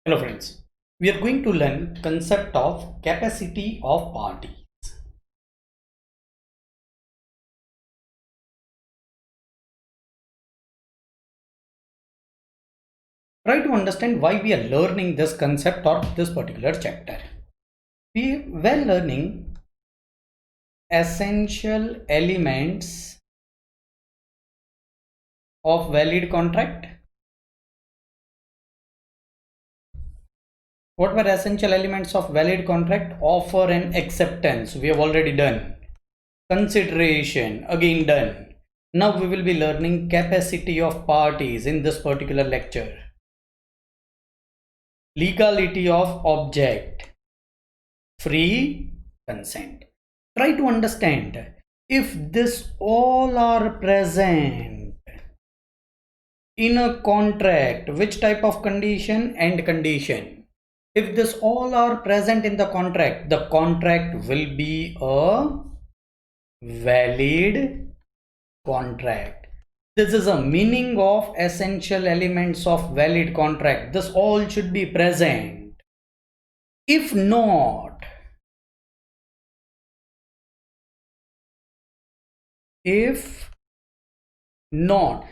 Hello friends, we are going to learn concept of capacity of parties. Try to understand why we are learning this concept or this particular chapter. We were learning essential elements of valid contract. What were essential elements of valid contract? Offer and acceptance, we have already done. Consideration, again done. Now we will be learning capacity of parties in this particular lecture. Legality of object, free consent. Try to understand if this all are present in a contract, which type of condition and condition. If this all are present in the contract will be a valid contract. This is a meaning of essential elements of valid contract. This all should be present. If not,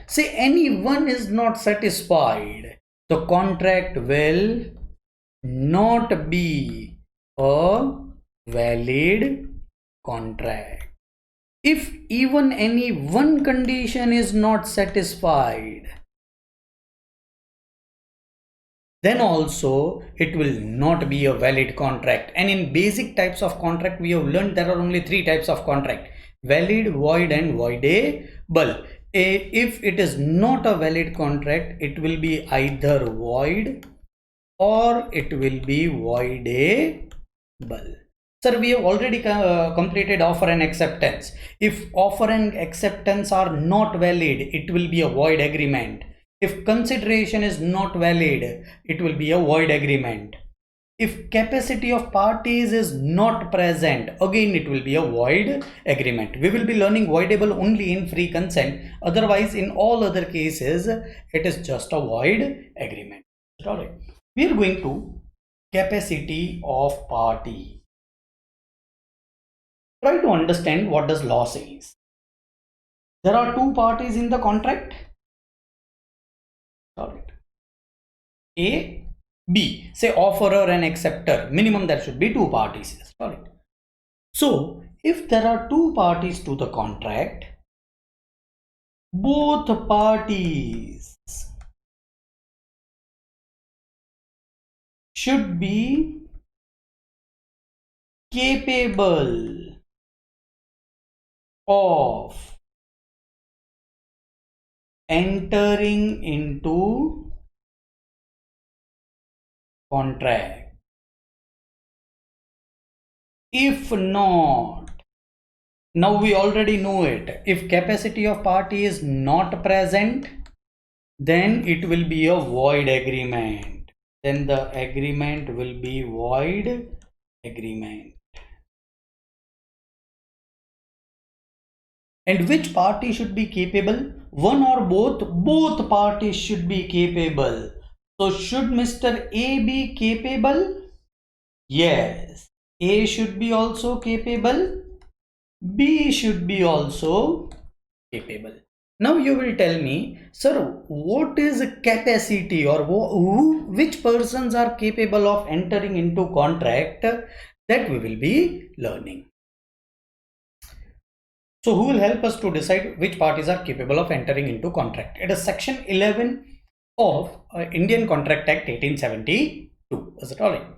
say anyone is not satisfied, the contract will not be a valid contract. If even any one condition is not satisfied, then also it will not be a valid contract. And in basic types of contract, we have learned there are only three types of contract: valid, void and voidable. If it is not a valid contract, it will be either void or it will be voidable. Sir, we have already completed offer and acceptance. If offer and acceptance are not valid, it will be a void agreement. If consideration is not valid, it will be a void agreement. If capacity of parties is not present, again it will be a void agreement. We will be learning voidable only in free consent. Otherwise, in all other cases, it is just a void agreement. Alright. We are going to capacity of party. Try to understand what does law says. There are two parties in the contract. Alright. A, B. Say offerer and acceptor. Minimum there should be two parties. Alright. So if there are two parties to the contract, both parties should be capable of entering into contract. If not, now we already know it. If capacity of party is not present, then it will be a void agreement. Then the agreement will be void agreement. And which party should be capable? One or both? Both parties should be capable. So should Mr. A be capable? Yes. A should be also capable. B should be also capable. Now you will tell me, sir, what is capacity, or which persons are capable of entering into contract? That we will be learning. So who will help us to decide which parties are capable of entering into contract? It is section 11 of Indian Contract Act 1872. Is it alright?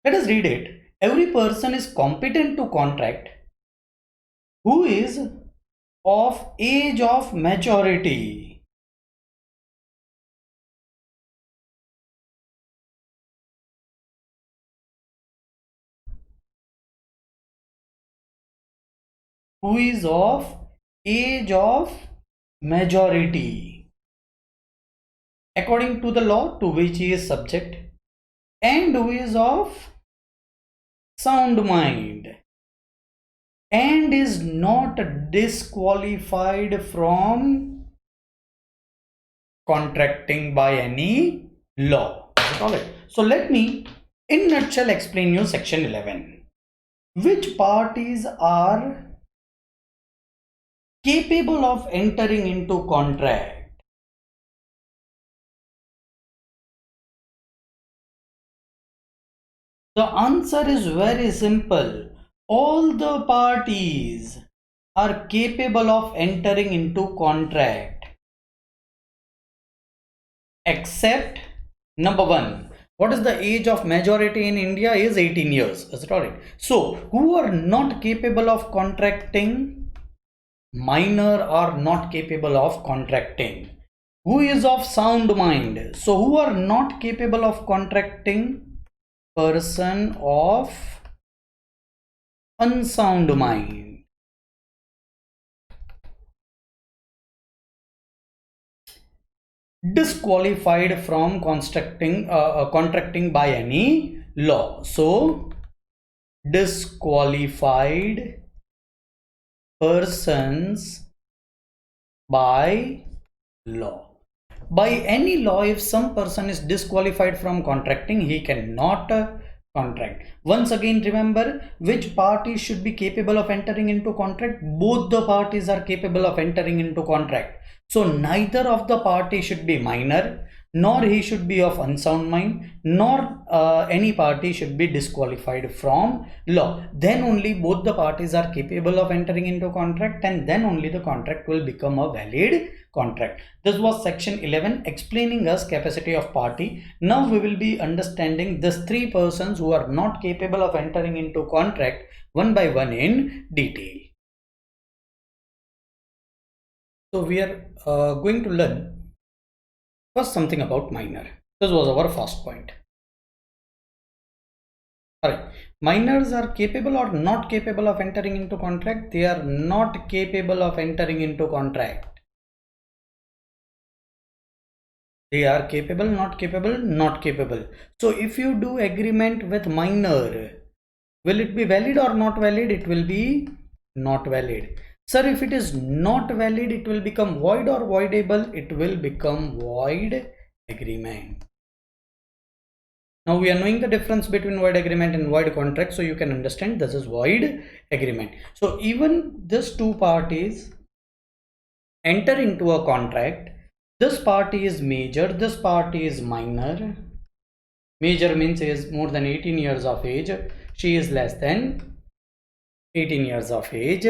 Let us read it. Every person is competent to contract who is of age of majority. Who is of age of majority according to the law to which he is subject, and who is of sound mind and is not disqualified from contracting by any law. So let me in nutshell explain you section 11. Which parties are capable of entering into contract? The answer is very simple. All the parties are capable of entering into contract except number one. What is the age of majority in India is 18 years. Is it alright? So who are not capable of contracting? Minor are not capable of contracting. Who is of sound mind? So who are not capable of contracting? Person of unsound mind. Disqualified from contracting by any law. So disqualified persons by law. By any law, if some person is disqualified from contracting, he cannot contract. Once again, remember which party should be capable of entering into contract. Both the parties are capable of entering into contract. So neither of the party should be minor, nor he should be of unsound mind, nor any party should be disqualified from law. Then only both the parties are capable of entering into contract, and then only the contract will become a valid contract. This was section 11 explaining us capacity of party. Now we will be understanding these three persons who are not capable of entering into contract one by one in detail. So we are going to learn first something about minor. This was our first point. Alright, minors are capable or not capable of entering into contract? They are not capable of entering into contract. They are capable, not capable, not capable. So if you do agreement with minor, will it be valid or not valid? It will be not valid. Sir, if it is not valid, it will become void or voidable? It will become void agreement. Now we are knowing the difference between void agreement and void contract, so you can understand this is void agreement. So even these two parties enter into a contract. This party is major, this party is minor. Major means is more than 18 years of age. She is less than 18 years of age.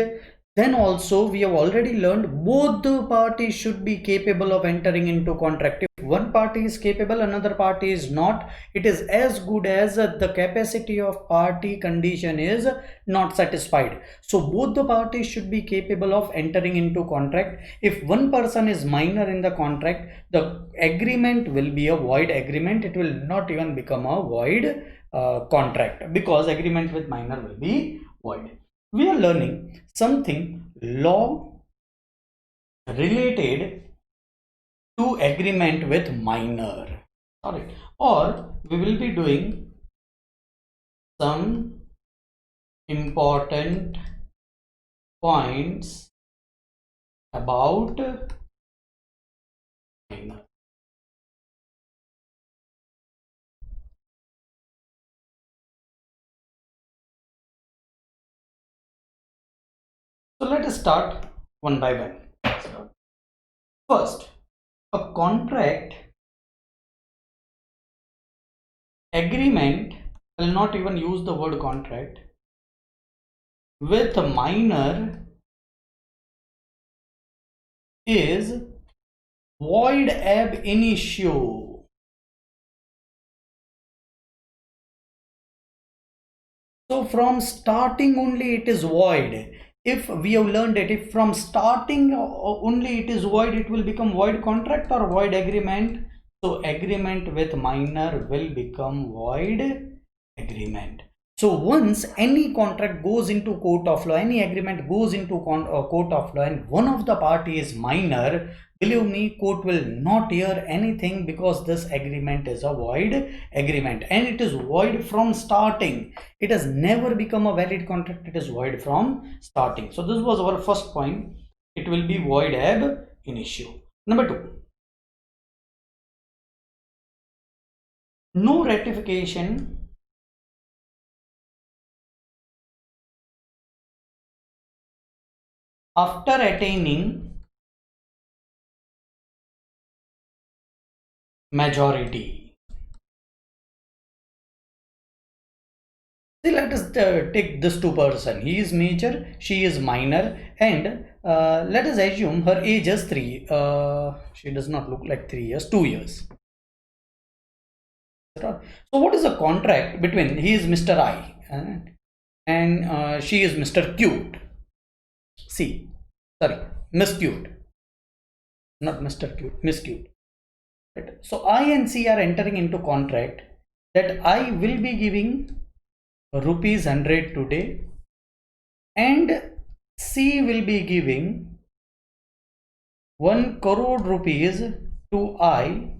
Then also we have already learned both the parties should be capable of entering into contract. If one party is capable, another party is not, it is as good as the capacity of party condition is not satisfied. So both the parties should be capable of entering into contract. If one person is minor in the contract, the agreement will be a void agreement. It will not even become a void contract, because agreement with minor will be void. We are learning something law related to agreement with minor. Alright, or we will be doing some important points about minor. So let us start one by one. First, a contract agreement, I will not even use the word contract, with a minor is void ab initio. So from starting only it is void. If we have learned that if from starting only it is void, it will become void contract or void agreement. So agreement with minor will become void agreement. So once any contract goes into court of law, any agreement goes into court of law, and one of the party is minor, believe me, court will not hear anything, because this agreement is a void agreement and it is void from starting. It has never become a valid contract. It is void from starting. So this was our first point. It will be void ab initio. Number two, no ratification after attaining majority. See, let us take this two person. He is major, she is minor, and let us assume her age is 3. She does not look like 3 years, 2 years. So, what is the contract between he is Mr. I and she is Mr. Cute? See, sorry, Miss Cute, not Mr. Cute, Miss Cute. Right. So I and C are entering into contract that I will be giving rupees 100 today and C will be giving 1 crore rupees to I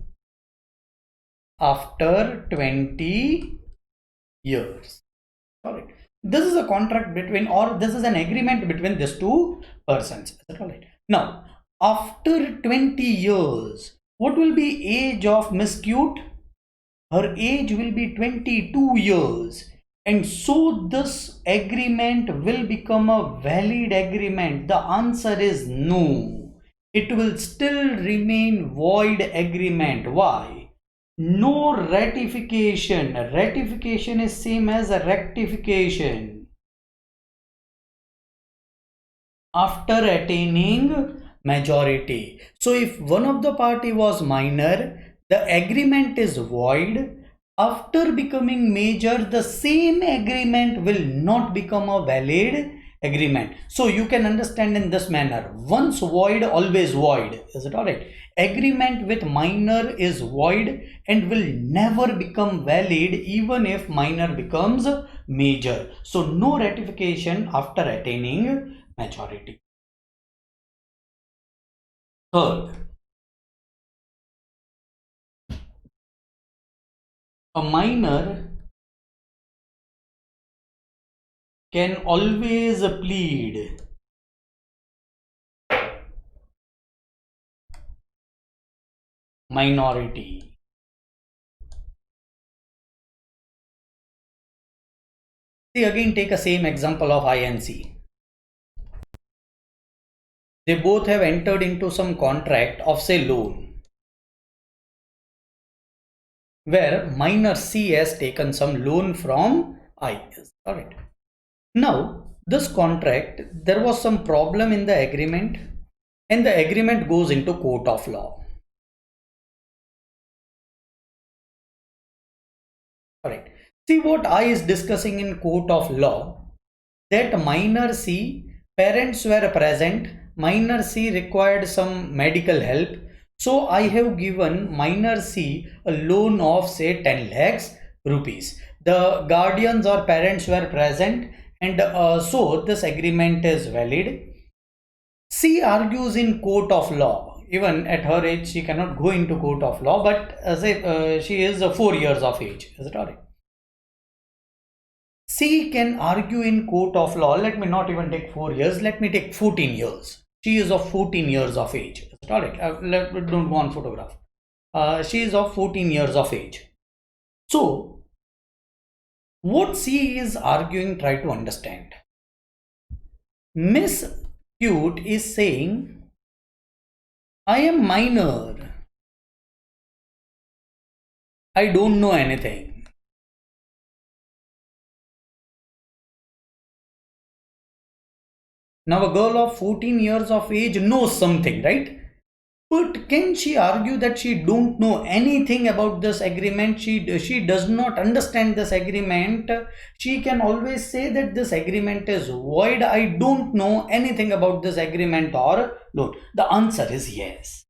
after 20 years. All right. This is a contract between, or this is an agreement between these two persons. Is that all right? Now, after 20 years, what will be age of Miss Cute? Her age will be 22 years. And so this agreement will become a valid agreement. The answer is no. It will still remain void agreement. Why? No ratification. Ratification is same as a rectification. After attaining majority. So if one of the party was minor, the agreement is void. After becoming major, the same agreement will not become a valid agreement. So you can understand in this manner: once void, always void. Is it all right? Agreement with minor is void and will never become valid even if minor becomes major. So no ratification after attaining majority. Third, a minor can always plead minority. See, again take a same example of I and C. They both have entered into some contract of say loan, where minor C has taken some loan from I. Alright. Now, this contract, there was some problem in the agreement and the agreement goes into court of law. Alright. See what I is discussing in court of law, that minor C, parents were present, minor C required some medical help. So I have given minor C a loan of say 10 lakhs rupees. The guardians or parents were present and so this agreement is valid. C argues in court of law. Even at her age, she cannot go into court of law, but as if she is 4 years of age. Is it alright? C can argue in court of law. Let me not even take 4 years. Let me take 14 years. She is of 14 years of age. Is it alright? Don't go on photograph. She is of 14 years of age. So, what C is arguing, try to understand. Miss Cute is saying, I am minor. I don't know anything. Now a girl of 14 years of age knows something, right? But can she argue that she don't know anything about this agreement? She does not understand this agreement. She can always say that this agreement is void. I don't know anything about this agreement or loan. The answer is yes.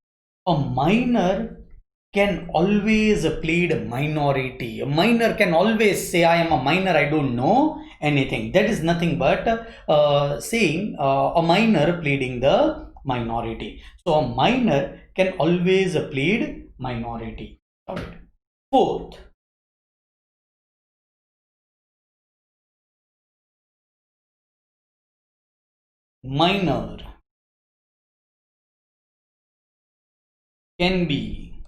A minor can always plead minority. A minor can always say, I am a minor, I don't know anything. That is nothing but saying a minor pleading the minority. So a minor can always plead minority. All right. Fourth, minor can be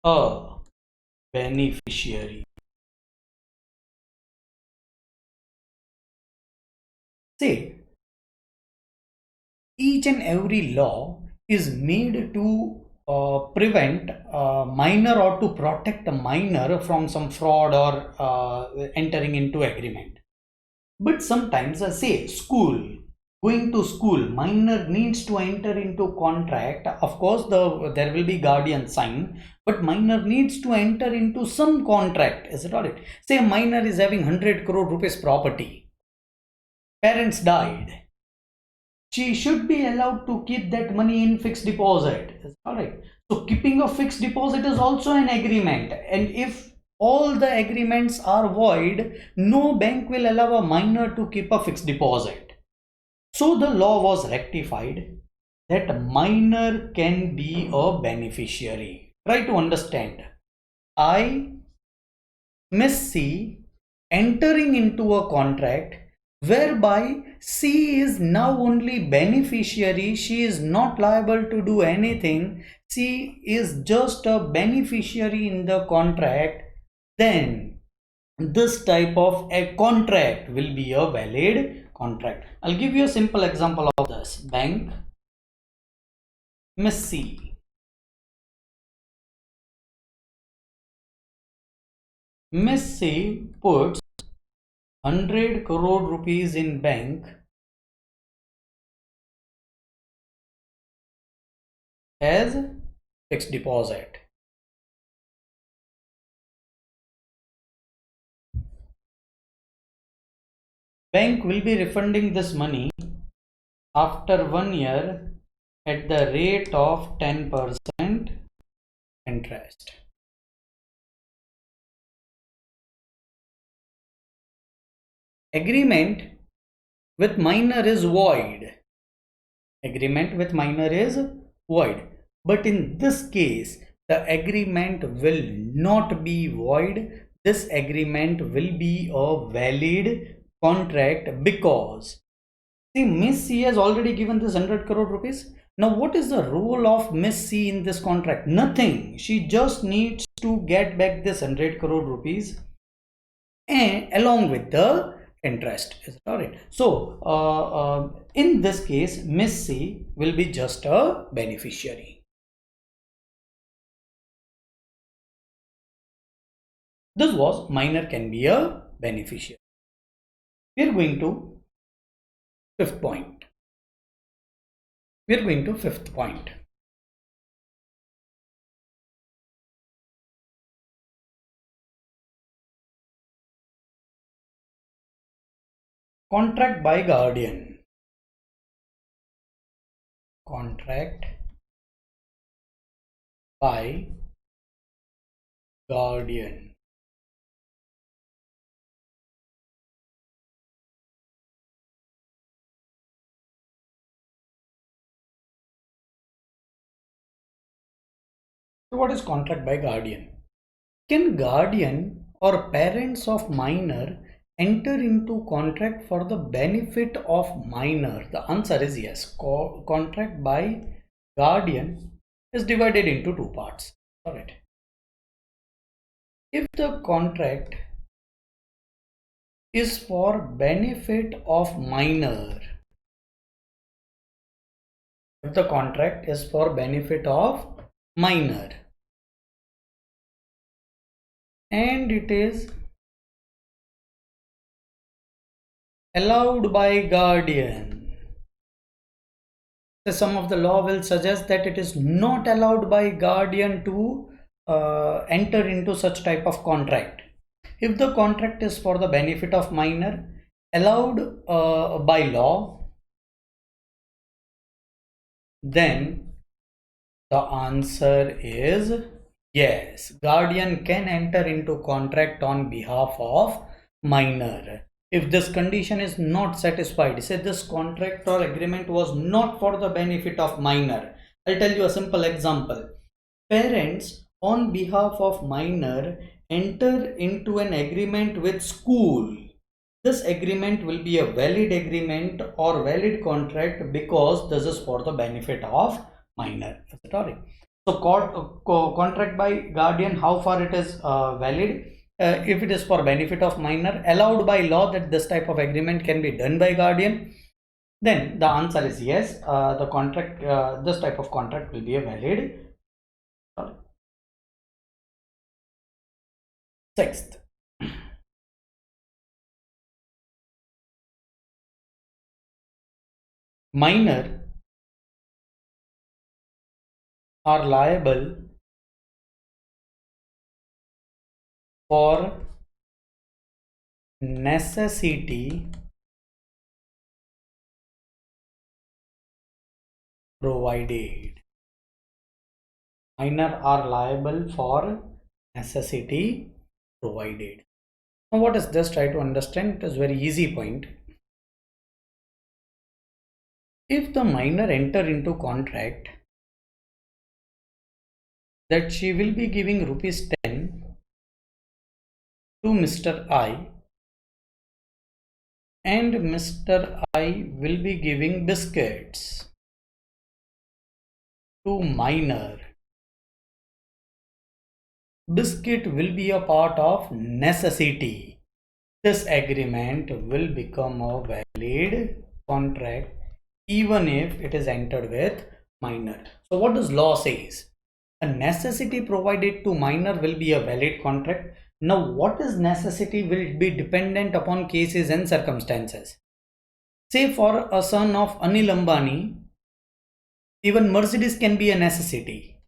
a beneficiary. See, each and every law is made to prevent a minor or to protect a minor from some fraud or entering into agreement. But sometimes, say, going to school, minor needs to enter into contract. Of course, there will be guardian sign, but minor needs to enter into some contract. Is it all right? Say a minor is having 100 crore rupees property. Parents died. She should be allowed to keep that money in fixed deposit. Is it all right? So keeping a fixed deposit is also an agreement, and if all the agreements are void, no bank will allow a minor to keep a fixed deposit. So the law was rectified that minor can be a beneficiary. Try to understand. I, Miss C, entering into a contract whereby C is now only beneficiary. She is not liable to do anything. C is just a beneficiary in the contract. Then this type of a contract will be a valid contract. I'll give you a simple example of this. Bank, Miss C. Miss C puts 100 crore rupees in bank as fixed deposit. Bank will be refunding this money after 1 year at the rate of 10% interest. Agreement with minor is void. Agreement with minor is void. But in this case, the agreement will not be void. This agreement will be a valid contract because, see, Miss C has already given this 100 crore rupees. Now, what is the role of Miss C in this contract? Nothing. She just needs to get back this 100 crore rupees and along with the interest. Is it all right? So, in this case, Miss C will be just a beneficiary. This was minor can be a beneficiary. We are going to fifth point. We are going to fifth point. Contract by guardian. Contract by guardian. So what is contract by guardian? Can guardian or parents of minor enter into contract for the benefit of minor? The answer is yes. Contract by guardian is divided into two parts. All right. If the contract is for benefit of minor, if the contract is for benefit of minor and it is allowed by guardian, some of the law will suggest that it is not allowed by guardian to enter into such type of contract. If the contract is for the benefit of minor, allowed by law, then the answer is yes. Guardian can enter into contract on behalf of minor. If this condition is not satisfied, say this contract or agreement was not for the benefit of minor. I'll tell you a simple example. Parents on behalf of minor enter into an agreement with school. This agreement will be a valid agreement or valid contract because this is for the benefit of minor. Is it all right? So contract by guardian, how far it is valid? If it is for benefit of minor, allowed by law that this type of agreement can be done by guardian, then the answer is yes. The contract, this type of contract will be a valid. Sixth, minor are liable for necessity provided. Minor are liable for necessity provided. Now what is this? Try to understand. It is very easy point. If the minor enter into contract that she will be giving rupees 10 to Mr. I, and Mr. I will be giving biscuits to minor, biscuit will be a part of necessity. This agreement will become a valid contract even if it is entered with minor. So what does law says? A necessity provided to minor will be a valid contract. Now what is necessity will be dependent upon cases and circumstances. Say for a son of Anil Ambani, even Mercedes can be a necessity.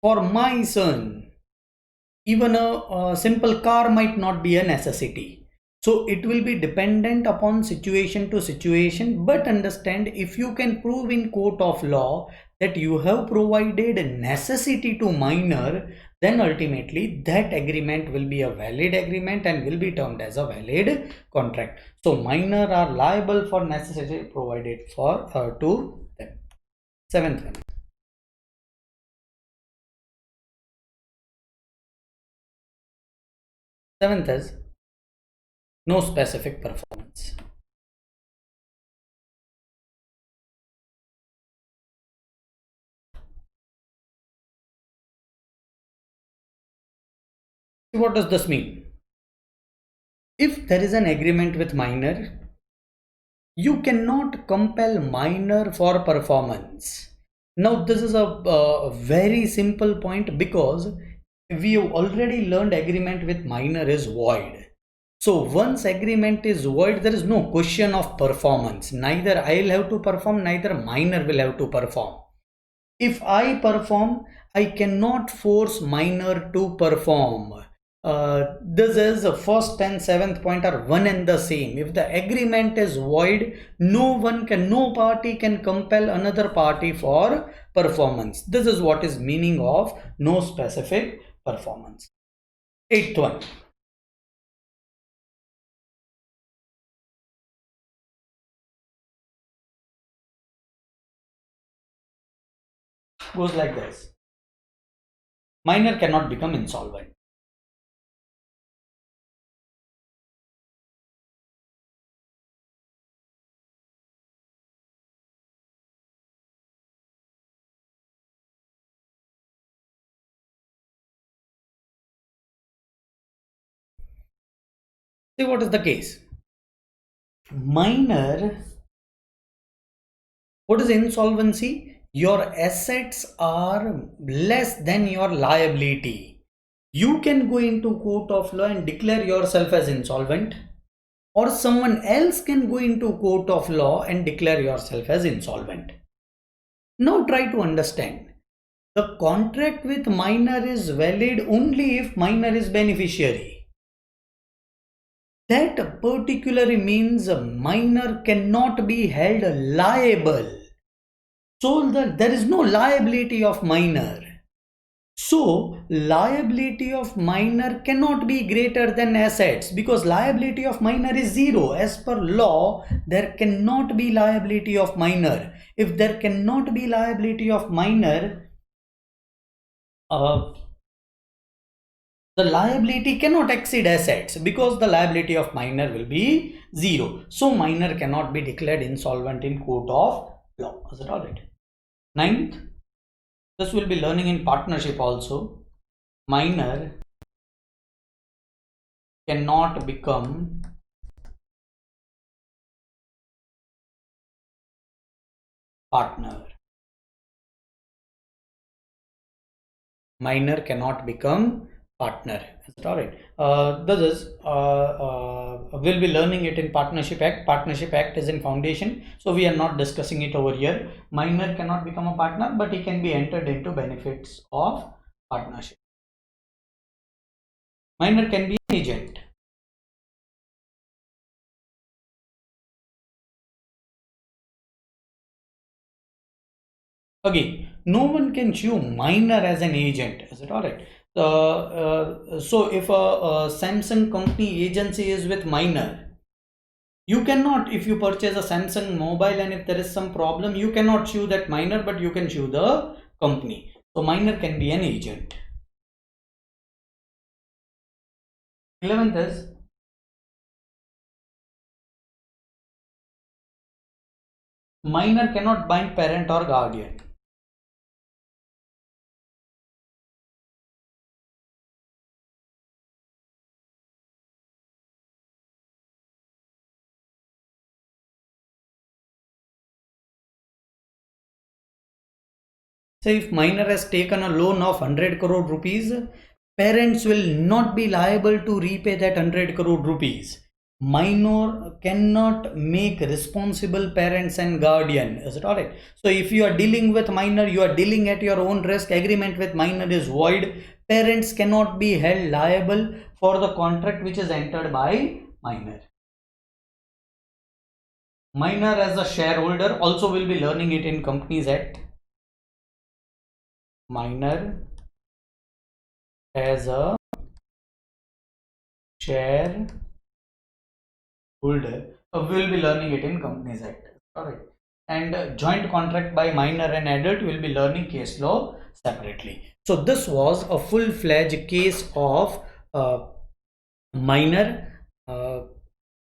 For my son, even a simple car might not be a necessity. So it will be dependent upon situation to situation, but understand, if you can prove in court of law that you have provided necessity to minor, then ultimately that agreement will be a valid agreement and will be termed as a valid contract. So minor are liable for necessity provided for to them. Seventh one. Seventh is no specific performance. What does this mean? If there is an agreement with minor, you cannot compel minor for performance. Now this is a very simple point, because we have already learned agreement with minor is void. So once agreement is void, there is no question of performance. Neither I will have to perform, neither minor will have to perform. If I perform, I cannot force minor to perform. This is first and seventh point are one and the same. If the agreement is void, no party can compel another party for performance. This is what is meaning of no specific performance. Eighth one. Goes like this. Minor cannot become insolvent. See what is the case. Minor, what is insolvency? Your assets are less than your liability. You can go into court of law and declare yourself as insolvent, or someone else can go into court of law and declare yourself as insolvent. Now try to understand. The contract with minor is valid only if minor is beneficiary. That particularly means a minor cannot be held liable. So there is no liability of minor. So liability of minor cannot be greater than assets, because liability of minor is zero. As per law, there cannot be liability of minor. If there cannot be liability of minor, the liability cannot exceed assets, because the liability of minor will be zero. So minor cannot be declared insolvent in court of law. Is it all right? Ninth, This will be learning in partnership also. Minor cannot become partner. Minor cannot become partner. Is it all right? This is we'll be learning it in Partnership Act. Partnership Act is in foundation, so we are not discussing it over here. Minor cannot become a partner, but he can be entered into benefits of partnership. Minor can be an agent. Again, no one can choose minor as an agent. Is it all right? So if a Samsung company agency is with minor, you cannot, if you purchase a Samsung mobile and if there is some problem, you cannot choose that minor, but you can choose the company. So minor can be an agent. 11th is minor cannot bind parent or guardian. So if minor has taken a loan of 100 crore rupees, parents will not be liable to repay that 100 crore rupees. Minor cannot make responsible parents and guardian. Is it all right? So if you are dealing with minor, you are dealing at your own risk. Agreement with minor is void. Parents cannot be held liable for the contract which is entered by minor. Minor as a shareholder, also will be learning it in Companies Act. Minor as a shareholder, we'll be learning it in Companies Act. All right. And joint contract by minor and adult, will be learning case law separately. So this was a full-fledged case of minor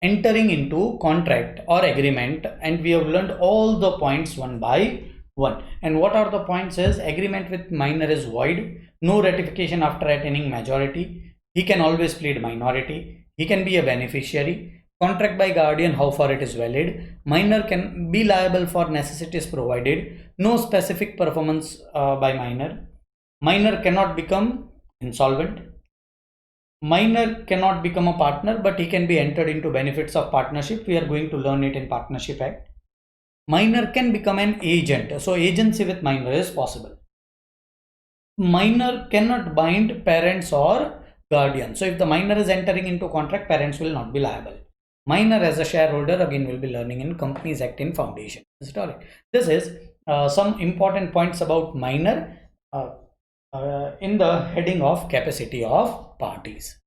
entering into contract or agreement, and we have learned all the points one by one. And what are the points is, agreement with minor is void, no ratification after attaining majority, he can always plead minority, he can be a beneficiary, contract by guardian, how far it is valid, minor can be liable for necessities provided, no specific performance by minor cannot become insolvent, minor cannot become a partner, but he can be entered into benefits of partnership. We are going to learn it in Partnership Act. Minor can become an agent, so agency with minor is possible. Minor cannot bind parents or guardian, so if the minor is entering into contract, parents will not be liable. Minor as a shareholder, again will be learning in Companies Act in foundation. Is it all right? This is some important points about minor in the heading of capacity of parties.